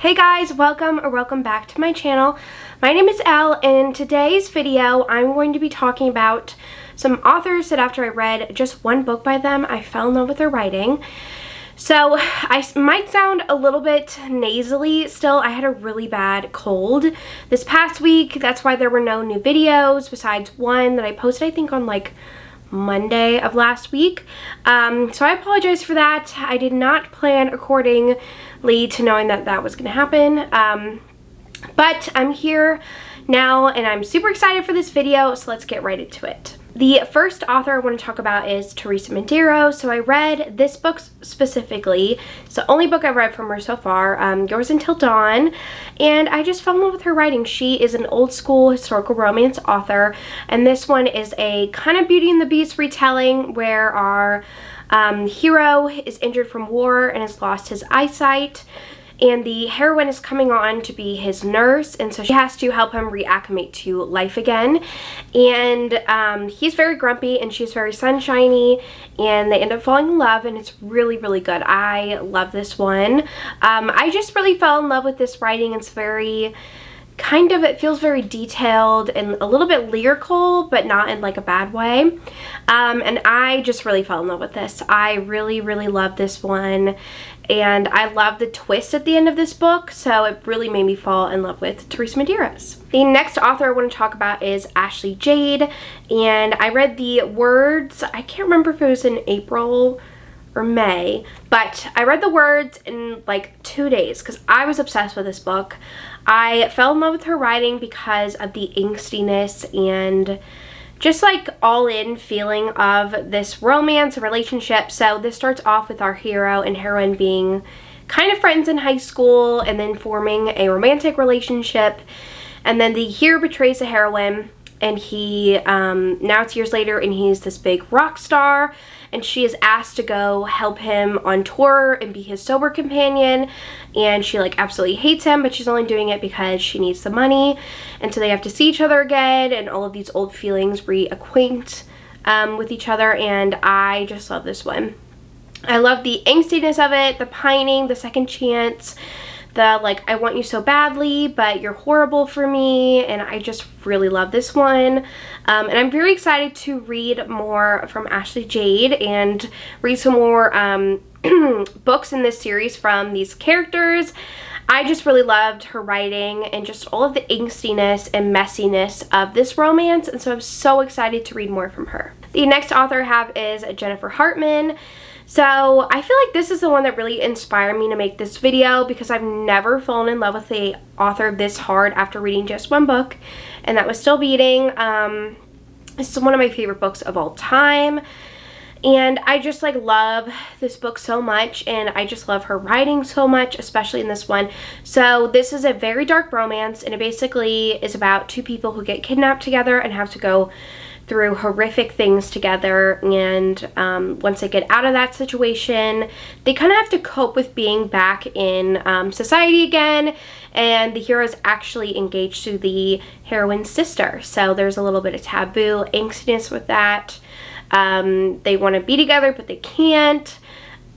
Hey guys, welcome back to my channel. My name is Elle, and in today's video I'm going to be talking about some authors that after I read just one book by them, I fell in love with their writing. So I might sound a little bit nasally still. I had a really bad cold this past week. That's why there were no new videos besides one that I posted I think on like Monday of last week. So I apologize for that. I did not plan accordingly to knowing that that was going to happen. But I'm here now and I'm super excited for this video, so let's get right into it. The first author I want to talk about is Teresa Medeiros. So I read this book specifically. It's the only book I've read from her so far, Yours Until Dawn, and I just fell in love with her writing. She is an old school historical romance author, and this one is a kind of Beauty and the Beast retelling where our hero is injured from war and has lost his eyesight. And the heroine is coming on to be his nurse, and so she has to help him reacclimate to life again. And he's very grumpy and she's very sunshiny, and they end up falling in love, and it's really, really good. I love this one. I just really fell in love with this writing. It's very it feels very detailed and a little bit lyrical, but not in like a bad way. And I just really fell in love with this. I really, really love this one. And I love the twist at the end of this book, so it really made me fall in love with Teresa Medeiros. The next author I want to talk about is Ashley Jade, and I read the words, I can't remember if it was in April or May, but I read the words in like 2 days because I was obsessed with this book. I fell in love with her writing because of the angstiness and just like all-in feeling of this romance relationship. So this starts off with our hero and heroine being kind of friends in high school and then forming a romantic relationship, and then the hero betrays the heroine, and he now it's years later and he's this big rock star, and she is asked to go help him on tour and be his sober companion, and she like absolutely hates him, but she's only doing it because she needs the money. And so they have to see each other again, and all of these old feelings reacquaint with each other, and I just love this one. I love the angstiness of it, the pining, the second chance, the like, I want you so badly, but you're horrible for me, and I just really love this one. And I'm very excited to read more from Ashley Jade and read some more books in this series from these characters. I just really loved her writing and just all of the angstiness and messiness of this romance, and so I'm so excited to read more from her. The next author I have is Jennifer Hartman. So I feel like this is the one that really inspired me to make this video because I've never fallen in love with the author this hard after reading just one book, and that was Still Beating. This is one of my favorite books of all time, and I just like love this book so much, and I just love her writing so much, especially in this one. So this is a very dark romance, and it basically is about two people who get kidnapped together and have to go through horrific things together, and once they get out of that situation, they kind of have to cope with being back in society again, and the hero is actually engaged to the heroine's sister, so there's a little bit of taboo angstiness with that. They want to be together, but they can't.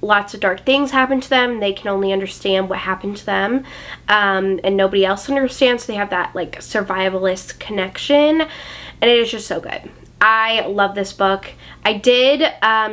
Lots of dark things happen to them. They can only understand what happened to them, and nobody else understands, so they have that like survivalist connection, and it is just so good. I love this book. I did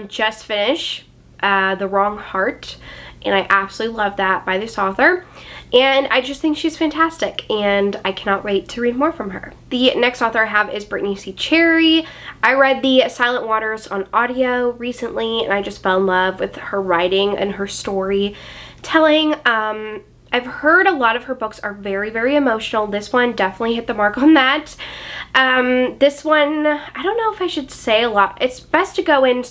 just finish The Wrong Heart, and I absolutely love that by this author, and I just think she's fantastic, and I cannot wait to read more from her. The next author I have is Brittany Cherry. I read The Silent Waters on audio recently, and I just fell in love with her writing and her storytelling. I've heard a lot of her books are very, very emotional. This one definitely hit the mark on that. This one, I don't know if I should say a lot. It's best to go in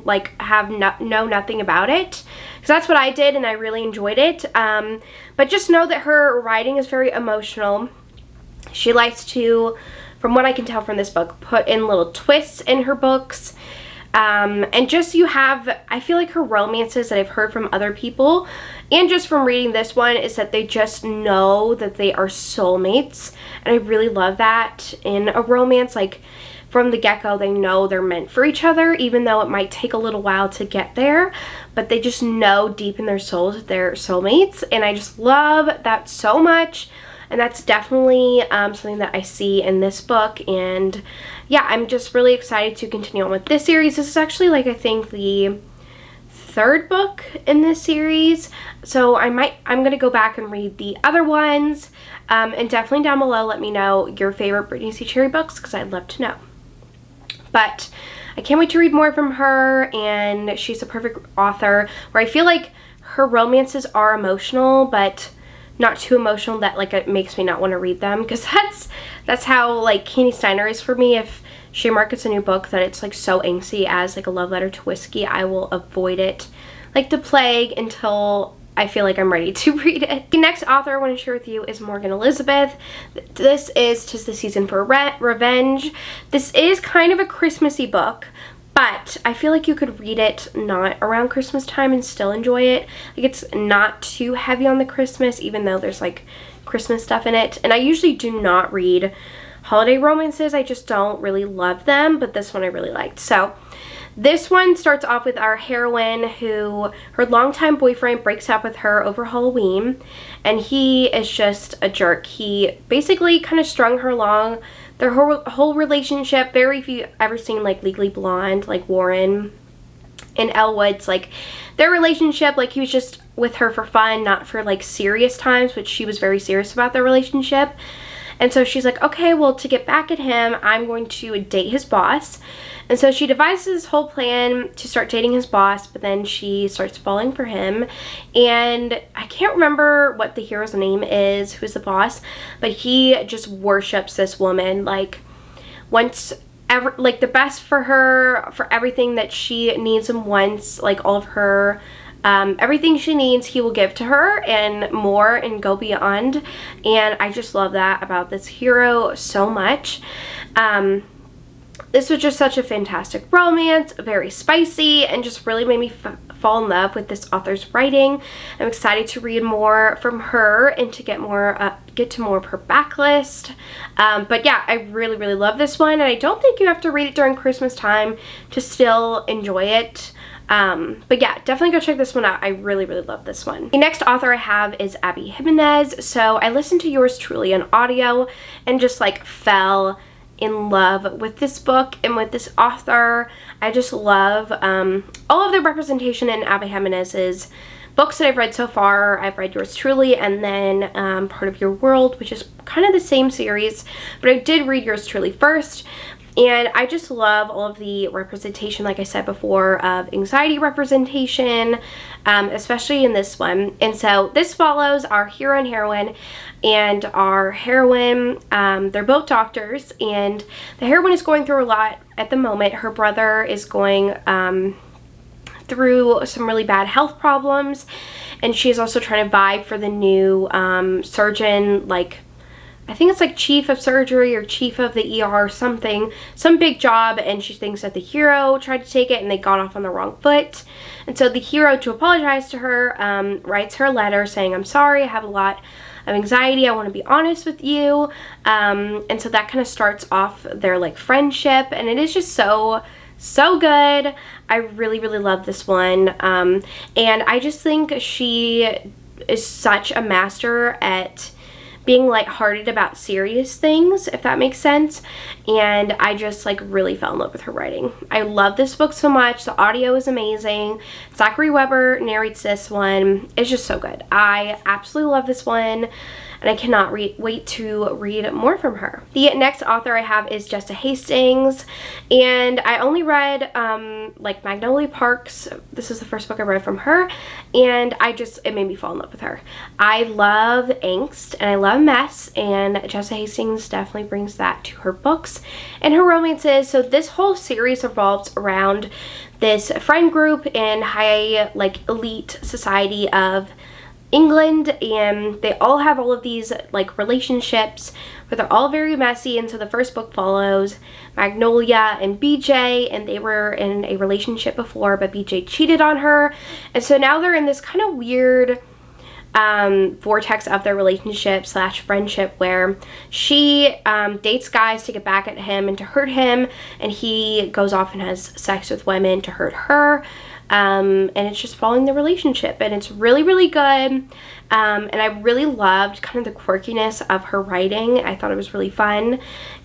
like know nothing about it, because that's what I did and I really enjoyed it. But just know that her writing is very emotional. She likes to, from what I can tell from this book, put in little twists in her books. And just I feel like her romances that I've heard from other people and just from reading this one is that they just know that they are soulmates, and I really love that in a romance. Like from the get-go they know they're meant for each other, even though it might take a little while to get there, but they just know deep in their souls that they're soulmates, and I just love that so much. And that's definitely something that I see in this book. And yeah, I'm just really excited to continue on with this series. This is actually, like, I think the third book in this series. So I'm going to go back and read the other ones. And definitely down below, let me know your favorite Brittany Cherry books, because I'd love to know. But I can't wait to read more from her. And she's a perfect author where I feel like her romances are emotional, but not too emotional that, like, it makes me not want to read them, because that's how, like, Candy Steiner is for me. If she markets a new book that it's, like, so angsty as, like, a love letter to whiskey, I will avoid it like the plague until I feel like I'm ready to read it. The next author I want to share with you is Morgan Elizabeth. This is 'Tis the Season for Revenge. This is kind of a Christmassy book, but I feel like you could read it not around Christmas time and still enjoy it. Like, it's not too heavy on the Christmas, even though there's, like, Christmas stuff in it. And I usually do not read holiday romances. I just don't really love them, but this one I really liked. So this one starts off with our heroine who, her longtime boyfriend breaks up with her over Halloween, and he is just a jerk. He basically kind of strung her along their whole relationship. Very few ever seen, like, Legally Blonde, like Warren and Elwood's, like, their relationship, like, he was just with her for fun, not for, like, serious times, which she was very serious about their relationship. And so she's like, okay, well, to get back at him, I'm going to date his boss. And so she devises this whole plan to start dating his boss, but then she starts falling for him. And I can't remember what the hero's name is, who's the boss, but he just worships this woman, like, wants like the best for her, for everything that she needs and wants, like, all of her everything she needs he will give to her and more and go beyond. And I just love that about this hero so much. This was just such a fantastic romance, very spicy, and just really made me fall in love with this author's writing. I'm excited to read more from her and to get to more of her backlist. But yeah, I really, really love this one, and I don't think you have to read it during Christmas time to still enjoy it. But yeah, definitely go check this one out. I really, really love this one. The next author I have is Abby Jimenez. So I listened to yours truly on audio and just, like, fell in love with this book and with this author. I just love all of the representation in Abby Jimenez's books that I've read so far. I've read yours truly and then Part of Your World, which is kind of the same series, but I did read yours truly first. And I just love all of the representation, like I said before, of anxiety representation, especially in this one. And so this follows our hero and heroine, and our heroine, they're both doctors, and the heroine is going through a lot at the moment. Her brother is going through some really bad health problems, and she's also trying to vie for the new surgeon, like, I think it's like chief of surgery or chief of the ER or something, some big job, and she thinks that the hero tried to take it and they got off on the wrong foot. And so the hero, to apologize to her, writes her a letter saying, I'm sorry, I have a lot of anxiety, I want to be honest with you. And so that kind of starts off their, like, friendship, and it is just so good. I really, really love this one. And I just think she is such a master at being lighthearted about serious things, if that makes sense. And I just, like, really fell in love with her writing. I love this book so much. The audio is amazing. Zachary Weber narrates this one. It's just so good. I absolutely love this one, and I cannot wait to read more from her. The next author I have is Jessa Hastings, and I only read like Magnolia Parks. This is the first book I read from her, and it made me fall in love with her. I love angst and I love mess, and Jessa Hastings definitely brings that to her books and her romances. So this whole series revolves around this friend group in high, like, elite society of England, and they all have all of these, like, relationships, but they're all very messy. And so the first book follows Magnolia and BJ, and they were in a relationship before, but BJ cheated on her, and so now they're in this kind of weird vortex of their relationship slash friendship, where she dates guys to get back at him and to hurt him, and he goes off and has sex with women to hurt her. And it's just following the relationship, and it's really, really good. And I really loved kind of the quirkiness of her writing. I thought it was really fun,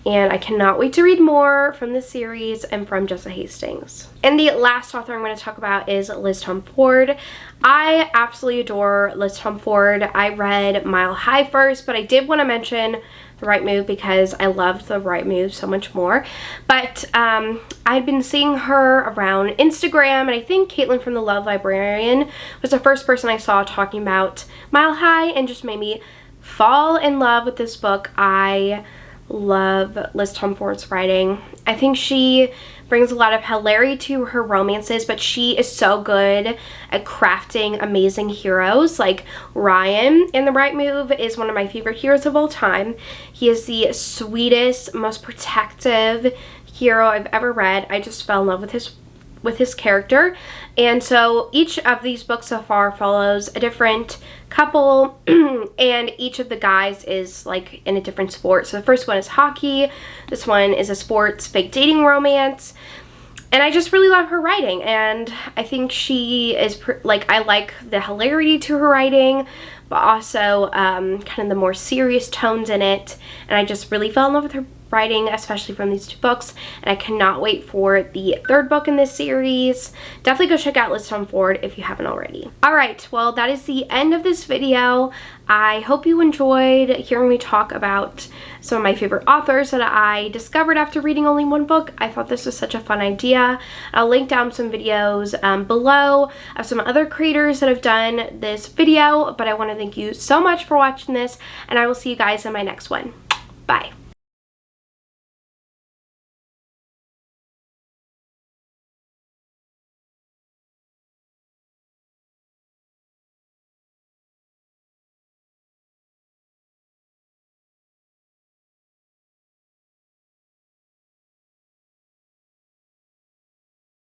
and I cannot wait to read more from this series and from Jessa Hastings. And the last author I'm going to talk about is Liz Ford. I absolutely adore Liz Ford. I read Mile High first, but I did want to mention The Right Move because I loved The Right Move so much more. But I'd been seeing her around Instagram, and I think Caitlin from the Love Librarian was the first person I saw talking about Mile High, and just made me fall in love with this book. I love Liz Ford's writing. I think she brings a lot of hilarity to her romances, but she is so good at crafting amazing heroes. Like Ryan in The Right Move is one of my favorite heroes of all time. He is the sweetest, most protective hero I've ever read. I just fell in love with his character. And so each of these books so far follows a different couple, and each of the guys is like in a different sport. So the first one is hockey, this one is a sports fake dating romance, and I just really love her writing. And I think she is I like the hilarity to her writing, but also kind of the more serious tones in it, and I just really fell in love with her writing, especially from these two books, and I cannot wait for the third book in this series. Definitely go check out Liz Ford if you haven't already. Alright, well, that is the end of this video. I hope you enjoyed hearing me talk about some of my favorite authors that I discovered after reading only one book. I thought this was such a fun idea. I'll link down some videos below of some other creators that have done this video, but I want to thank you so much for watching this, and I will see you guys in my next one. Bye.